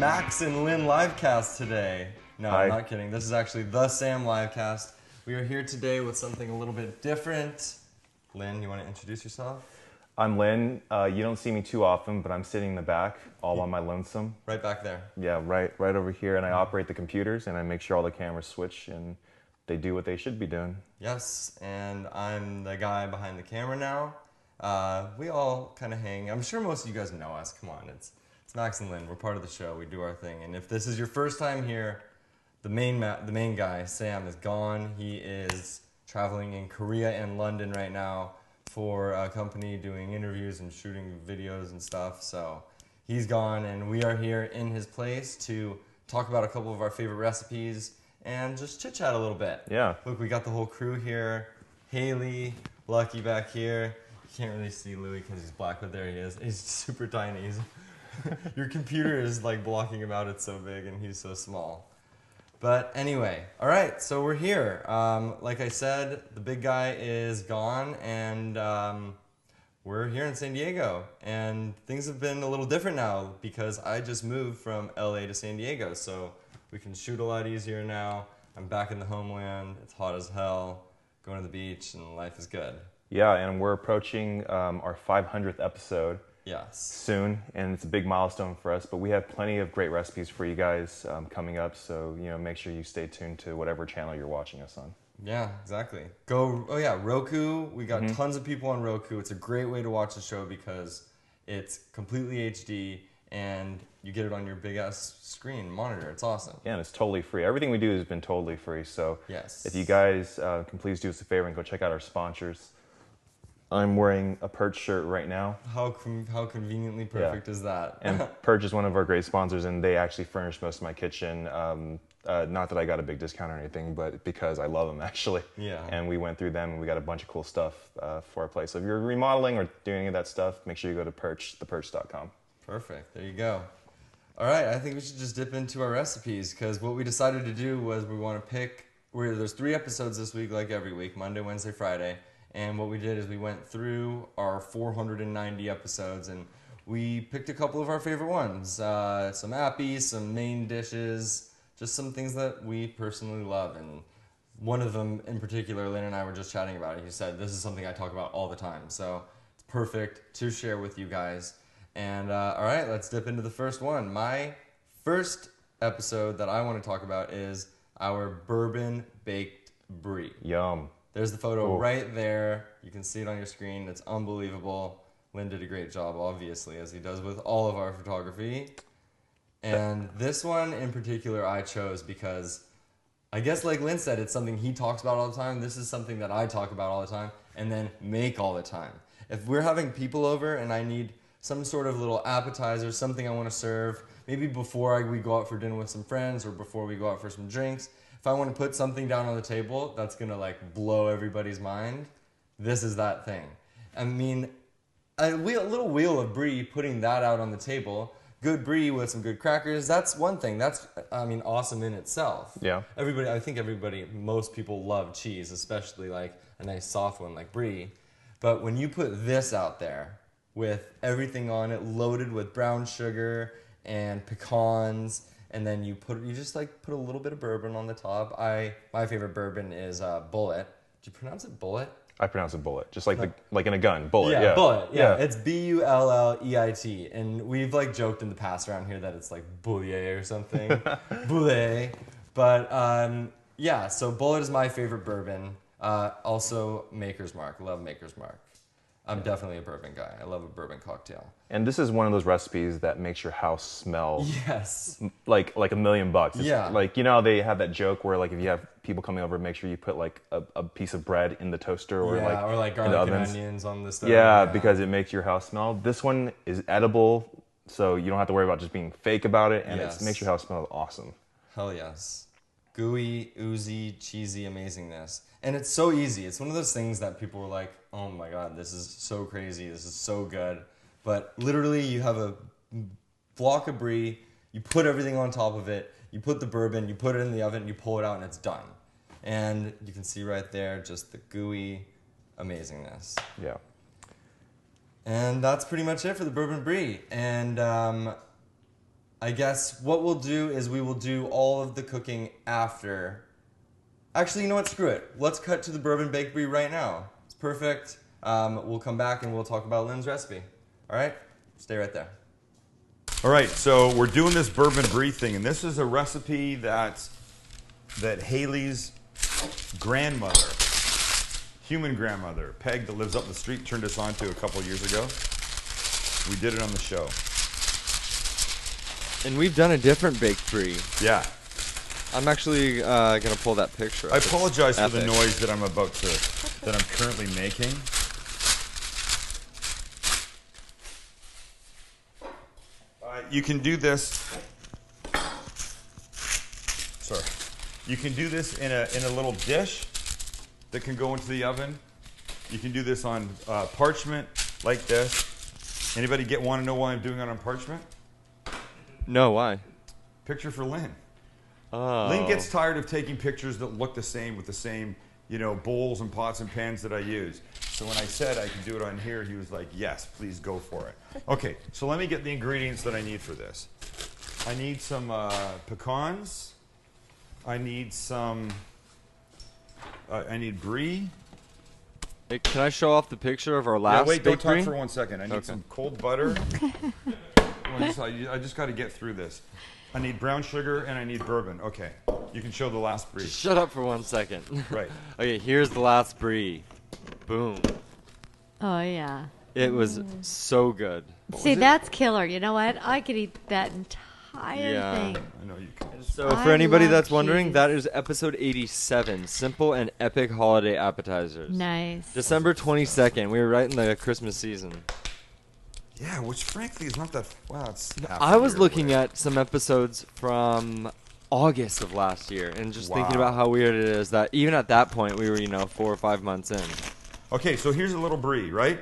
Max and Lynn Livecast today. No, Hi. I'm not kidding. This is actually the Sam Livecast. We are here today with something a little bit different. Lynn, you want to introduce yourself? I'm Lynn. You don't see me too often, but I'm sitting in the back, all on my lonesome. Right back there. Yeah, right over here, and I operate the computers, and I make sure all the cameras switch, and they do what they should be doing. Yes, and I'm the guy behind the camera now. We all kind of hang. I'm sure most of you guys know us. Come on, it's Max and Lynn. We're part of the show. We do our thing. And if this is your first time here, the main guy, Sam, is gone. He is traveling in Korea and London right now for a company doing interviews and shooting videos and stuff. So he's gone, and we are here in his place to talk about a couple of our favorite recipes and just chit-chat a little bit. Yeah. Look, we got the whole crew here. Haley, Lucky back here. You can't really see Louis because he's black, but there he is. He's super tiny. Your computer is like blocking him out. It's so big, and he's so small. But anyway, all right, so we're here. Like I said, the big guy is gone, and we're here in San Diego. And things have been a little different now because I just moved from LA to San Diego, so we can shoot a lot easier now. I'm back in the homeland. It's hot as hell. Going to the beach, and life is good. Yeah, and we're approaching our 500th episode Yes. soon, and it's a big milestone for us, but we have plenty of great recipes for you guys coming up, so make sure you stay tuned to whatever channel you're watching us on. Yeah, exactly. Roku. We got tons of people on Roku. It's a great way to watch the show because it's completely HD and you get it on your big ass screen monitor. It's awesome. Yeah, and it's totally free. Everything we do has been totally free, so Yes. if you guys can please do us a favor and go check out our sponsors. I'm wearing a Perch shirt right now. How conveniently perfect is that? And Perch is one of our great sponsors, and they actually furnish most of my kitchen. Not that I got a big discount or anything, but because I love them, actually. Yeah. And we went through them, and we got a bunch of cool stuff for our place. So if you're remodeling or doing any of that stuff, make sure you go to thepurch.com. Perfect. There you go. All right, I think we should just dip into our recipes because what we decided to do was we want to pick. There's 3 episodes this week, like every week, Monday, Wednesday, Friday. And what we did is we went through our 490 episodes and we picked a couple of our favorite ones. Some appies, some main dishes, just some things that we personally love. And one of them in particular, Lynn and I were just chatting about it. He said, this is something I talk about all the time. So it's perfect to share with you guys. And all right, let's dip into the first one. My first episode that I want to talk about is our Bourbon Baked Brie. Yum. There's the photo right there. You can see it on your screen. It's unbelievable. Lynn did a great job, obviously, as he does with all of our photography. And this one in particular I chose because I guess like Lynn said, it's something he talks about all the time. This is something that I talk about all the time and then make all the time. If we're having people over and I need some sort of little appetizer, something I want to serve, maybe before we go out for dinner with some friends or before we go out for some drinks, if I want to put something down on the table that's going to like blow everybody's mind, this is that thing. I mean, a little wheel of brie, putting that out on the table, good brie with some good crackers, that's one thing. That's, awesome in itself. Yeah. Most people love cheese, especially like a nice soft one like brie. But when you put this out there with everything on it, loaded with brown sugar and pecans, and then you just put a little bit of bourbon on the top. My favorite bourbon is Bullet. Do you pronounce it Bullet? I pronounce it bullet, just like in a gun, bullet. Yeah, Yeah, Bullet. Yeah, it's Bulleit, and we've like joked in the past around here that it's like Boulier or something, Boulet. But yeah, so Bullet is my favorite bourbon. Also Maker's Mark. I love Maker's Mark. I'm definitely a bourbon guy. I love a bourbon cocktail. And this is one of those recipes that makes your house smell Yes. like $1,000,000. It's Yeah. like, how they have that joke where like if you have people coming over, make sure you put like a piece of bread in the toaster or like in the garlic and ovens. onions on the stove. Yeah, because it makes your house smell. This one is edible, so you don't have to worry about just being fake about it, and Yes. it makes your house smell awesome. Hell yes. Gooey, oozy, cheesy amazingness. And it's so easy. It's one of those things that people were like, oh my god, this is so crazy. This is so good. But literally, you have a block of brie, you put everything on top of it, you put the bourbon, you put it in the oven, you pull it out, and it's done. And you can see right there just the gooey amazingness. Yeah. And that's pretty much it for the Bourbon Brie. And I guess what we'll do is we will do all of the cooking after. Actually, you know what? Screw it. Let's cut to the Bourbon Baked Brie right now. It's perfect. We'll come back and we'll talk about Lynn's recipe. All right? Stay right there. All right, so we're doing this Bourbon Brie thing, and this is a recipe that Haley's grandmother, human grandmother, Peg, that lives up the street, turned us on to a couple years ago. We did it on the show. And we've done a different baked brie. Yeah. I'm actually going to pull that picture up. I apologize for the epic. noise that I'm currently making. You can do this. Sorry. You can do this in a little dish that can go into the oven. You can do this on parchment like this. Anybody want to know why I'm doing it on parchment? No, why? Picture for Lynn. Oh. Lynn gets tired of taking pictures that look the same with the same, bowls and pots and pans that I use. So when I said I could do it on here, he was like, yes, please go for it. Okay, so let me get the ingredients that I need for this. I need some pecans. I need I need brie. Hey, can I show off the picture of our last wait, don't baked talk brie? for 1 second. I need some cold butter. I just got to get through this. I need brown sugar and I need bourbon. Okay, you can show the last brie. Shut up for 1 second. Right. Okay, here's the last brie. Boom. Oh, yeah. It was so good. See, that's killer. You know what? I could eat that entire Yeah. thing. I know you can. So I for anybody love that's wondering, cheese. that is episode 87, Simple and Epic Holiday Appetizers. Nice. December 22nd. We were right in the Christmas season. Yeah, which frankly is not that. Wow, it's. half I a was year looking away. at some episodes from August of last year and just thinking Wow. about how weird it is that even at that point we were, 4 or 5 months in. Okay, so here's a little brie, right?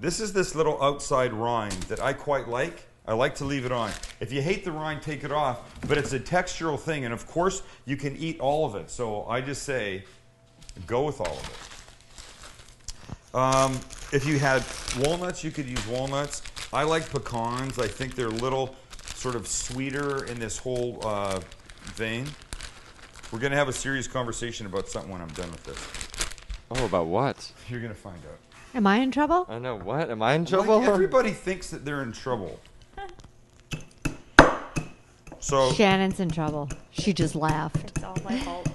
This is this little outside rind that I quite like. I like to leave it on. If you hate the rind, take it off. But it's a textural thing, and of course, you can eat all of it. So I just say, go with all of it. If you had walnuts, you could use walnuts. I like pecans. I think they're a little sort of sweeter in this whole vein. We're going to have a serious conversation about something when I'm done with this. Oh, about what? You're going to find out. Am I in trouble? I know. What? Am I in trouble? Like, everybody thinks that they're in trouble. So, Shannon's in trouble. She just laughed. It's all my fault.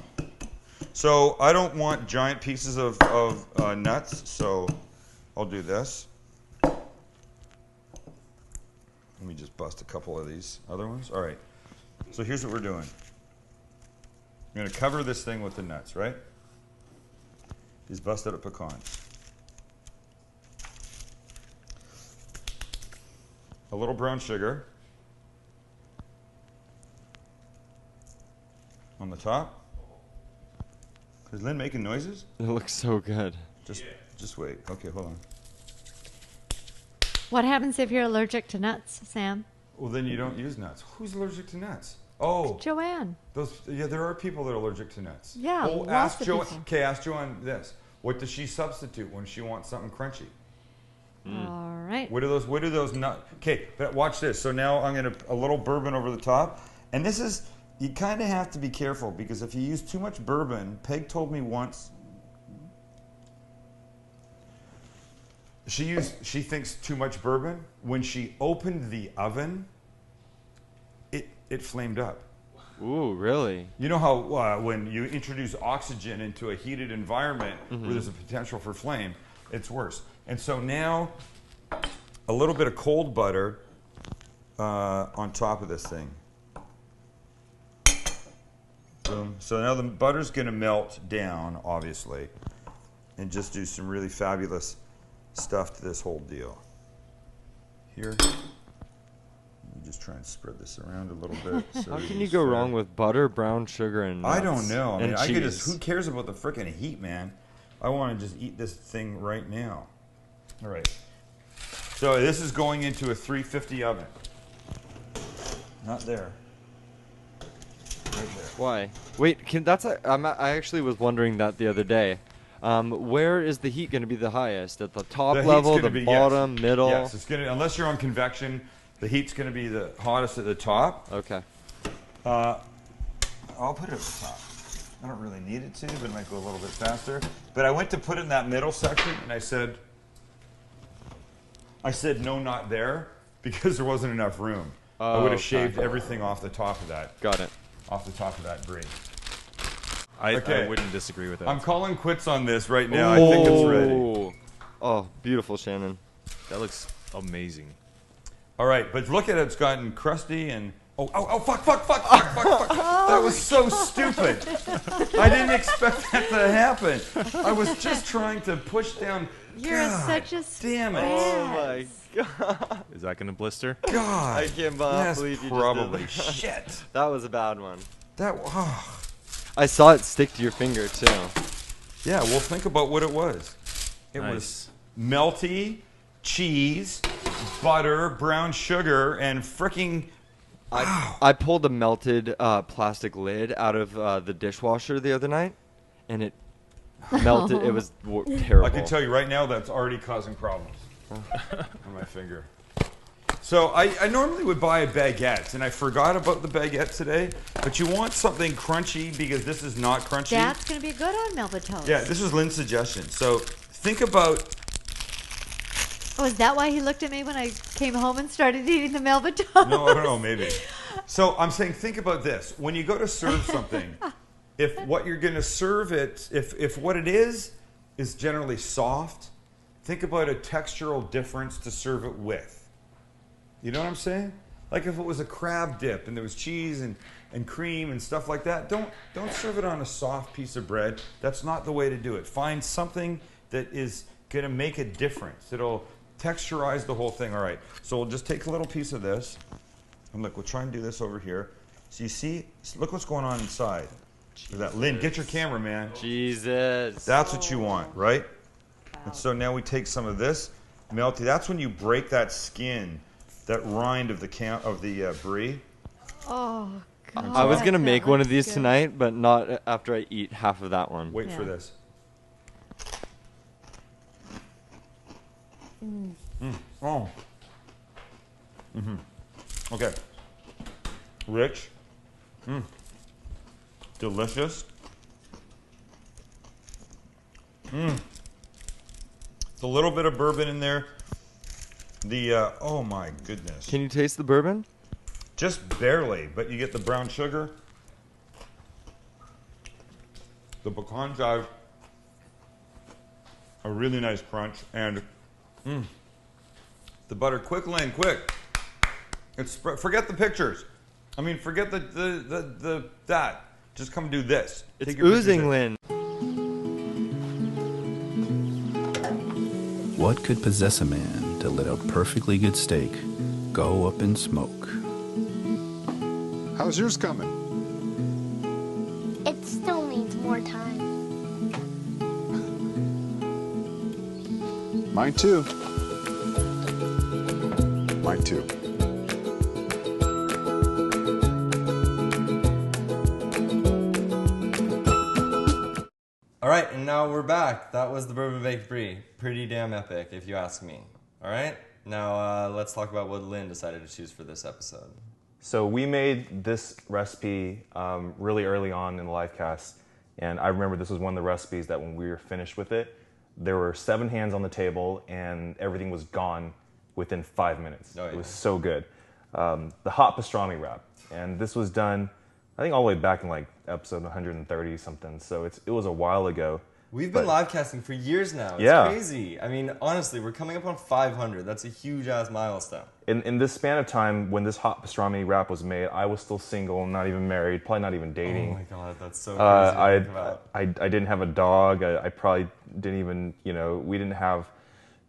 so I don't want giant pieces of nuts, so I'll do this. Let me just bust a couple of these other ones. All right. So here's what we're doing. I'm going to cover this thing with the nuts, right? These busted up pecans. A little brown sugar on the top. Is Lynn making noises? It looks so good. Just wait. Okay, hold on. What happens if you're allergic to nuts, Sam? Well, then you don't use nuts. Who's allergic to nuts? Oh, Joanne. there are people that are allergic to nuts. Yeah, Oh, lots ask of Joanne. people. Okay, ask Joanne this. What does she substitute when she wants something crunchy? All right. What do those nuts? Okay, but watch this. So now I'm gonna a little bourbon over the top, and this is you kind of have to be careful because if you use too much bourbon, Peg told me once. She thinks too much bourbon. When she opened the oven, it flamed up. Ooh, really? You know how when you introduce oxygen into a heated environment where there's a potential for flame, it's worse. And so now, a little bit of cold butter on top of this thing. Boom. So now the butter's going to melt down, obviously, and just do some really fabulous stuff to this whole deal. Here. Let me just try and spread this around a little bit. So How can you go wrong with butter, brown sugar, and nuts? I don't know. I mean, and I could just. cheese? Who cares about the frickin' heat, man? I want to just eat this thing right now. All right. So this is going into a 350 oven. Not there. Right there. Why? Wait, I actually was wondering that the other day. Where is the heat going to be the highest? At the top The heat's level, gonna the be- bottom, yes. middle? Yes, it's gonna. Unless you're on convection, The heat's going to be the hottest at the top. Okay. I'll put it at the top. I don't really need it to, but it might go a little bit faster. But I went to put it in that middle section, and I said no, not there, because there wasn't enough room. I would have shaved everything off the top of that. Got it. Off the top of that brie. I wouldn't disagree with that. I'm calling quits on this right now. I think it's ready. Oh, beautiful, Shannon. That looks amazing. All right, but look at it. It's gotten crusty and... fuck. That was so stupid. I didn't expect that to happen. I was just trying to push down... You're such a damn it. Oh, my God. Is that going to blister? God. I can't Yes, believe you probably. just did that. Shit. That was a bad one. Oh. I saw it stick to your finger, too. Yeah, well, think about what it was. It Nice. was melty, cheese, butter, brown sugar, and fricking... I pulled a melted plastic lid out of the dishwasher the other night, and it melted. It was terrible. I can tell you right now that's already causing problems on my finger. So I normally would buy a baguette, and I forgot about the baguette today. But you want something crunchy because this is not crunchy. That's going to be good on melted toast. Yeah, this was Lynn's suggestion. So think about... Oh, is that why he looked at me when I came home and started eating the melted toast? No, I don't know, maybe. So I'm saying think about this. When you go to serve something, if what you're going to serve it, if what it is generally soft, think about a textural difference to serve it with. You know what I'm saying? Like if it was a crab dip and there was cheese and cream and stuff like that, don't serve it on a soft piece of bread. That's not the way to do it. Find something that is going to make a difference. It'll texturize the whole thing. All right, so we'll just take a little piece of this. And look, we'll try and do this over here. So you see, look what's going on inside. Look at that. Lynn, get your camera, man. Jesus. That's what you want, right? And so now we take some of this melty. That's when you break that skin, that rind of the brie. Oh, God. I was going to That make one of looks these good. tonight, but not after I eat half of that one. Wait for Yeah. this. Oh. Okay. Rich. Delicious. It's a little bit of bourbon in there. The oh my goodness. Can you taste the bourbon? Just barely, but you get the brown sugar. The pecans have a really nice crunch, and the butter. Quick, Lynn, quick! Forget the pictures. I mean, forget the that. Just come do this. It's Take your pictures oozing, in. Lynn. What could possess a man to let a perfectly good steak go up in smoke? How's yours coming? It still needs more time. Mine too. Mine too. All right, and now we're back. That was the Bourbon Baked Brie. Pretty damn epic, if you ask me. All right, now let's talk about what Lynn decided to choose for this episode. So we made this recipe really early on in the Livecast, and I remember this was one of the recipes that when we were finished with it, there were 7 hands on the table and everything was gone within 5 minutes. Oh, yeah. It was so good. The Hot Pastrami wrap, and this was done, I think all the way back in like episode 130 something. So it was a while ago. We've been But- livecasting for years now. It's Yeah. crazy. I mean, honestly, we're coming up on 500. That's a huge-ass milestone. In this span of time, when this Hot Pastrami wrap was made, I was still single, not even married, probably not even dating. Oh my god, that's so crazy to think about. I didn't have a dog. I probably didn't even, we didn't have,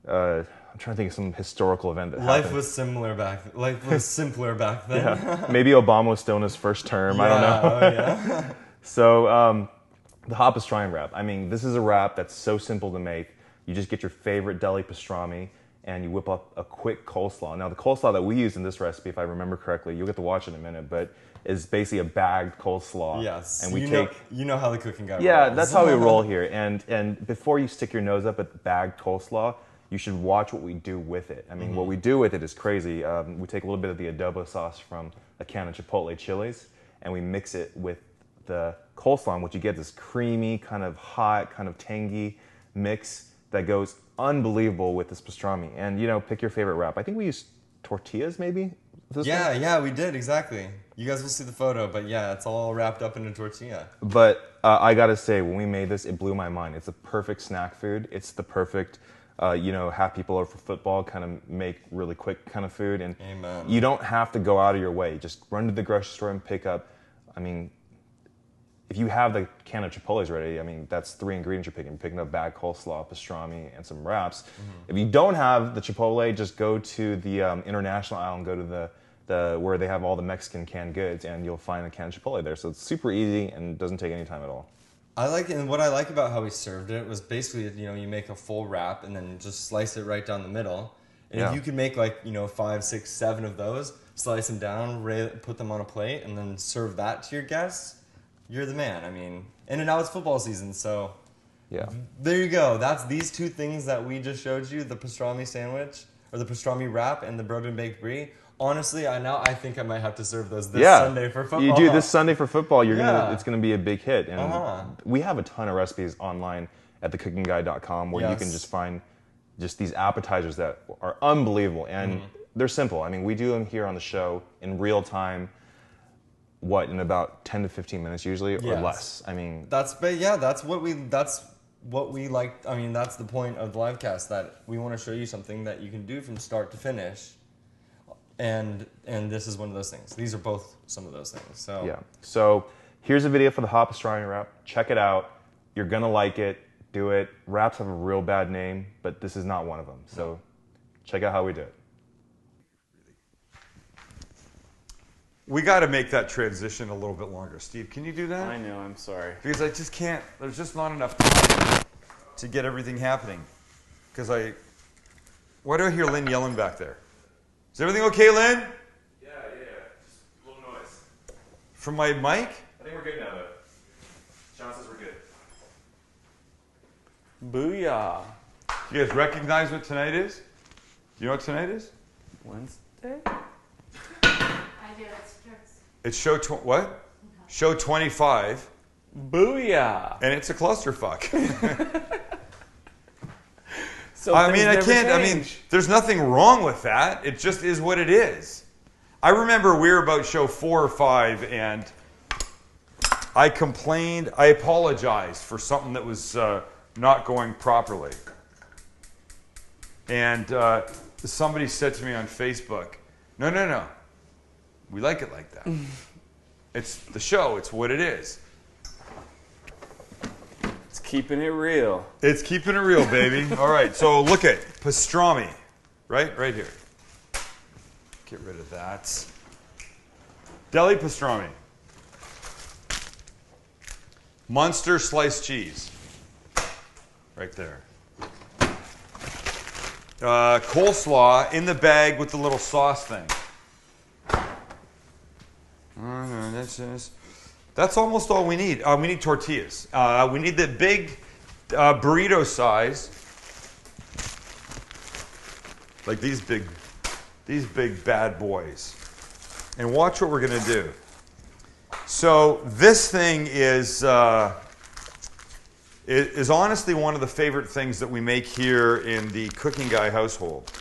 I'm trying to think of some historical event that Life happened. was simpler back then. Yeah. Maybe Obama was still in his first term. I don't know. Oh, yeah. So the Hot Pastrami wrap. I mean, this is a wrap that's so simple to make. You just get your favorite deli pastrami and you whip up a quick coleslaw. Now, the coleslaw that we use in this recipe, if I remember correctly, you'll get to watch it in a minute, but is basically a bagged coleslaw. Yes. And we you know how the cooking guy Yeah, rolls. that's how we roll here. And before you stick your nose up at the bagged coleslaw, you should watch what we do with it. I mean, what we do with it is crazy. We take a little bit of the adobo sauce from a can of Chipotle chilies, and we mix it with the coleslaw, and what you get is creamy, kind of hot, kind of tangy mix that goes unbelievable with this pastrami. And, you know, pick your favorite wrap. I think we used tortillas, maybe? Yeah, we did, exactly. You guys will see the photo, but yeah, it's all wrapped up in a tortilla. But I gotta say, when we made this, it blew my mind. It's a perfect snack food. It's the perfect, have people over for football, kind of make really quick kind of food. And Amen. You don't have to go out of your way. Just run to the grocery store and pick up, I mean, if you have the can of Chipotles ready, I mean, that's 3 ingredients you're picking. You're picking up bag coleslaw, pastrami, and some wraps. If you don't have the Chipotle, just go to the international aisle and go to the where they have all the Mexican canned goods, and you'll find a can of Chipotle there. So it's super easy and doesn't take any time at all. I like it, and what I like about how he served it was basically, you make a full wrap and then just slice it right down the middle. And if you could make 5, 6, 7 of those, slice them down, put them on a plate, and then serve that to your guests, you're the man. I mean, and now it's football season, so Yeah. there you go. That's these 2 things that we just showed you, the pastrami sandwich, or the pastrami wrap, and the Bourbon Baked Brie. Honestly, I think I might have to serve those this Sunday for football. You do this Sunday for football. It's gonna be a big hit. And we have a ton of recipes online at thecookingguide.com where you can just find just these appetizers that are unbelievable, and they're simple. I mean, we do them here on the show in real time. In about 10 to 15 minutes usually, or less. I mean, that's what we like. I mean, that's the point of the livecast, that we want to show you something that you can do from start to finish. And this is one of those things. These are both some of those things. So yeah. So here's a video for the hot pastrami wrap. Check it out. You're gonna like it. Do it. Wraps have a real bad name, but this is not one of them. So check out how we do it. We got to make that transition a little bit longer. Steve, can you do that? I know, I'm sorry. Because I just can't, there's just not enough time to get everything happening. Why do I hear Lynn yelling back there? Is everything okay, Lynn? Yeah. Just a little noise. From my mic? I think we're good now, though. Sean says we're good. Booyah. You guys recognize what tonight is? Do you know what tonight is? Wednesday? I do. It's show, what? Show 25. Booyah. And it's a clusterfuck. So I mean, there's nothing wrong with that. It just is what it is. I remember we were about show 4 or 5, and I complained, I apologized for something that was not going properly. And somebody said to me on Facebook, no. We like it like that. It's the show. It's what it is. It's keeping it real. It's keeping it real, baby. All right, so look at pastrami, right here. Get rid of that. Deli pastrami. Munster sliced cheese. Right there. Coleslaw in the bag with the little sauce thing. That's almost all we need. We need tortillas. We need the big burrito size, like these big bad boys. And watch what we're gonna do. So this thing is honestly one of the favorite things that we make here in the Cooking Guy household,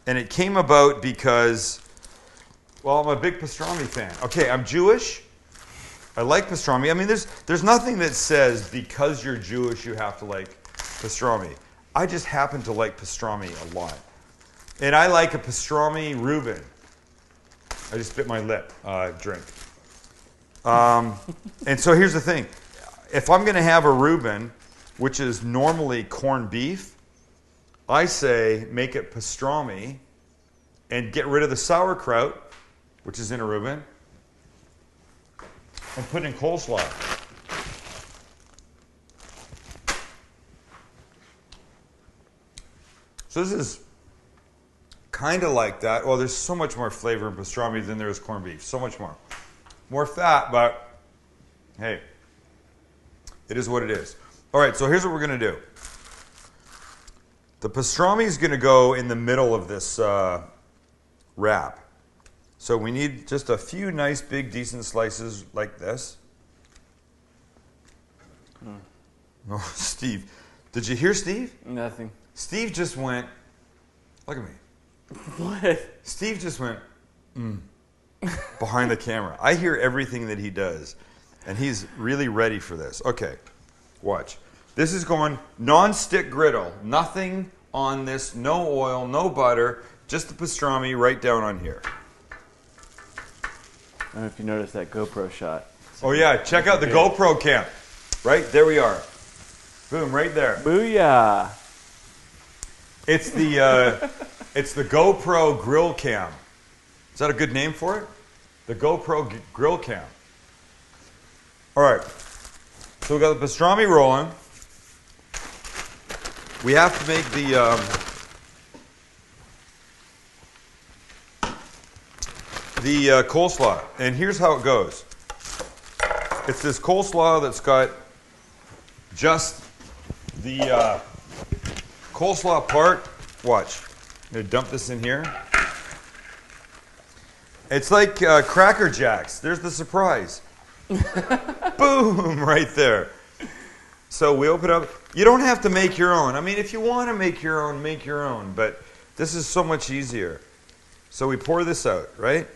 and it came about because, well, I'm a big pastrami fan. Okay, I'm Jewish. I like pastrami. I mean, there's nothing that says because you're Jewish you have to like pastrami. I just happen to like pastrami a lot. And I like a pastrami Reuben. I just bit my lip. Drink. And so here's the thing. If I'm going to have a Reuben, which is normally corned beef, I say make it pastrami and get rid of the sauerkraut, which is in a Reuben, and put in coleslaw. So this is kind of like that. Well, there's so much more flavor in pastrami than there is corned beef. So much more. More fat, but hey, it is what it is. All right, so here's what we're going to do. The pastrami is going to go in the middle of this wrap. So we need just a few nice, big, decent slices like this. Oh, Steve. Did you hear Steve? Nothing. Steve just went, look at me. What? Steve just went, behind the camera. I hear everything that he does, and he's really ready for this. Okay, watch. This is going non-stick griddle. Nothing on this, no oil, no butter, just the pastrami right down on here. I don't know if you noticed that GoPro shot. Oh yeah, check out the GoPro cam. Right, there we are. Boom, right there. Booyah! It's the GoPro grill cam. Is that a good name for it? The GoPro grill cam. All right, so we got the pastrami rolling. We have to make the coleslaw, and here's how it goes. It's this coleslaw that's got just the coleslaw part. Watch. I'm going to dump this in here. It's like Cracker Jacks. There's the surprise. Boom, right there. So we open up. You don't have to make your own. I mean, if you want to make your own, make your own. But this is so much easier. So we pour this out, right?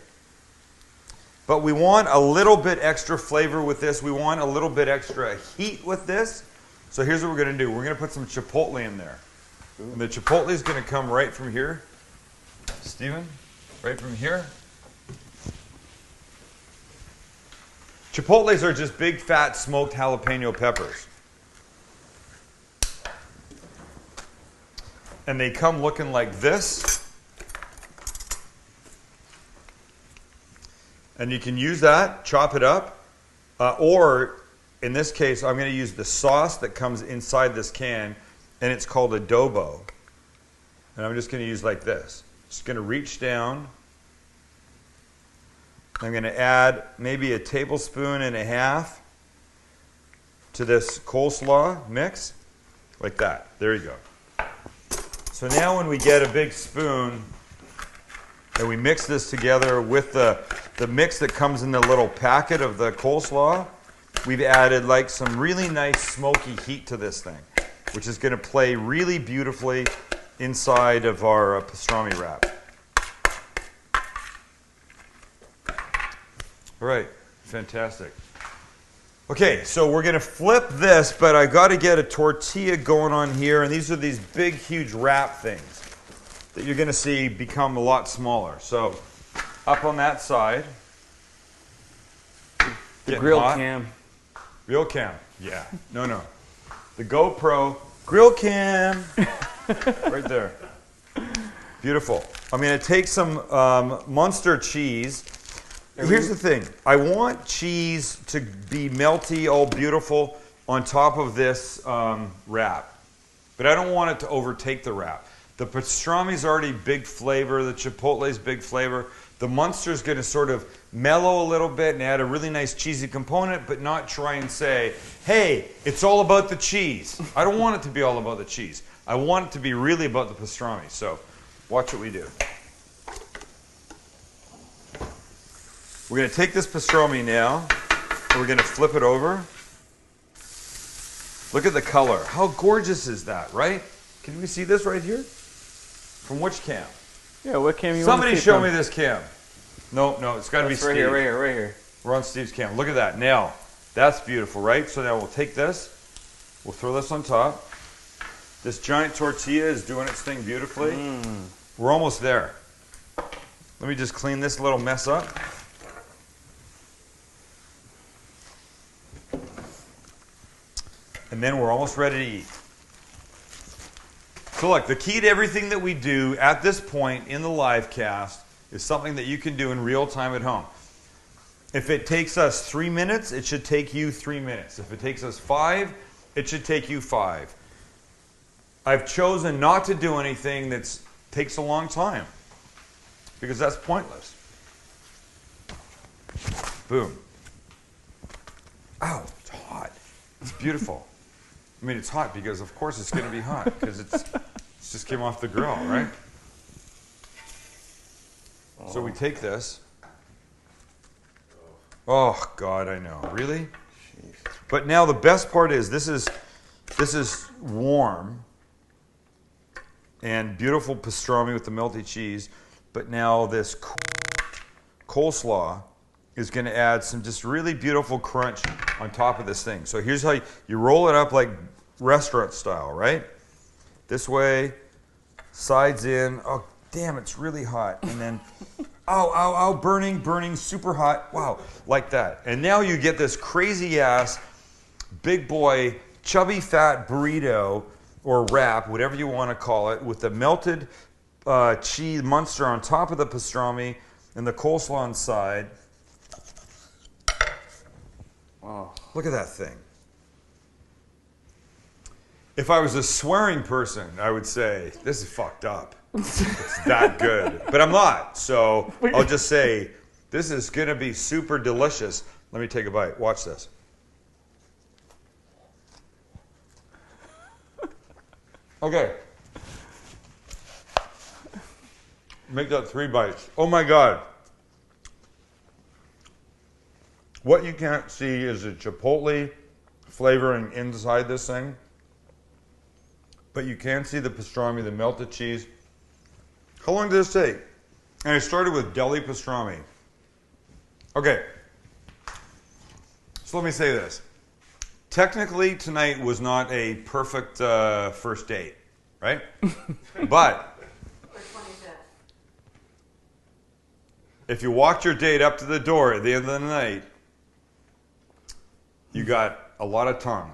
But we want a little bit extra flavor with this. We want a little bit extra heat with this. So here's what we're going to do. We're going to put some chipotle in there. And the chipotle is going to come right from here. Steven, right from here. Chipotles are just big, fat, smoked jalapeno peppers. And they come looking like this. And you can use that, chop it up, or in this case, I'm going to use the sauce that comes inside this can, and it's called adobo. And I'm just going to use like this. Just going to reach down. I'm going to add maybe a tablespoon and a half to this coleslaw mix, like that. There you go. So now when we get a big spoon and we mix this together with the mix that comes in the little packet of the coleslaw, we've added like some really nice smoky heat to this thing, which is going to play really beautifully inside of our pastrami wrap. All right, fantastic. Okay, so we're going to flip this, but I've got to get a tortilla going on here, and these are these big, huge wrap things that you're going to see become a lot smaller. So up on that side. The grill cam. Grill cam, yeah. No. The GoPro grill cam. Right there. Beautiful. I'm going to take some Munster cheese. Here's the thing. I want cheese to be melty, all beautiful on top of this wrap. But I don't want it to overtake the wrap. The pastrami's already big flavor. The chipotle's big flavor. The Munster's going to sort of mellow a little bit and add a really nice cheesy component, but not try and say, hey, it's all about the cheese. I don't want it to be all about the cheese. I want it to be really about the pastrami. So watch what we do. We're going to take this pastrami now, and we're going to flip it over. Look at the color. How gorgeous is that, right? Can we see this right here? From which cam? Yeah, what cam you want Somebody to see show from? me this cam. No, it's got to be That's Steve. right here. We're on Steve's cam. Look at that. Now, that's beautiful, right? So now we'll take this. We'll throw this on top. This giant tortilla is doing its thing beautifully. We're almost there. Let me just clean this little mess up. And then we're almost ready to eat. So look, the key to everything that we do at this point in the live cast is something that you can do in real time at home. If it takes us 3 minutes, it should take you 3 minutes. If it takes us 5, it should take you 5. I've chosen not to do anything that takes a long time because that's pointless. Boom. Ow, it's hot. It's beautiful. I mean, it's hot because, of course, it's going to be hot because it's This just came off the grill, right? So we take this. Oh God, I know. Really? But now the best part is this is warm and beautiful pastrami with the melty cheese. But now this coleslaw is going to add some just really beautiful crunch on top of this thing. So here's how you roll it up like restaurant style, right? This way, sides in. Oh, damn, it's really hot. And then, ow, burning, super hot. Wow, like that. And now you get this crazy ass, big boy, chubby fat burrito or wrap, whatever you want to call it, with the melted cheese Munster on top of the pastrami and the coleslaw on the side. Oh. Look at that thing. If I was a swearing person, I would say, this is fucked up. It's that good. But I'm not, so I'll just say, this is going to be super delicious. Let me take a bite. Watch this. Okay. Make that 3 bites. Oh my God. What you can't see is the chipotle flavoring inside this thing. But you can see the pastrami, the melted cheese. How long did this take? And I started with deli pastrami. Okay. So let me say this. Technically, tonight was not a perfect first date, right? But if you walked your date up to the door at the end of the night, you got a lot of tongue.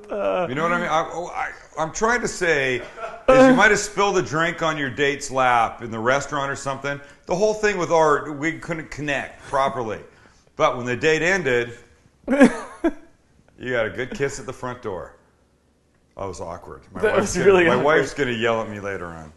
You know what I mean? I'm trying to say is you might have spilled a drink on your date's lap in the restaurant or something. The whole thing with art, we couldn't connect properly. But when the date ended, you got a good kiss at the front door. That was awkward. That was really my awkward. wife's going to yell at me later on.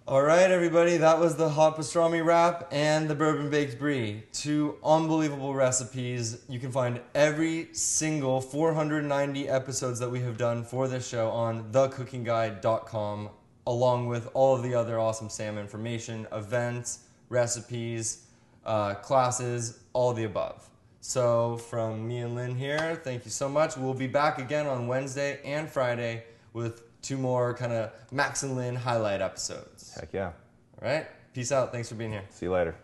All right, everybody, that was the hot pastrami wrap and the bourbon baked brie. 2 unbelievable recipes. You can find every single 490 episodes that we have done for this show on thecookingguide.com, along with all of the other awesome Sam information, events, recipes, classes, all of the above. So from me and Lynn here, thank you so much. We'll be back again on Wednesday and Friday with 2 more kind of Max and Lynn highlight episodes. Heck yeah. All right. Peace out. Thanks for being here. See you later.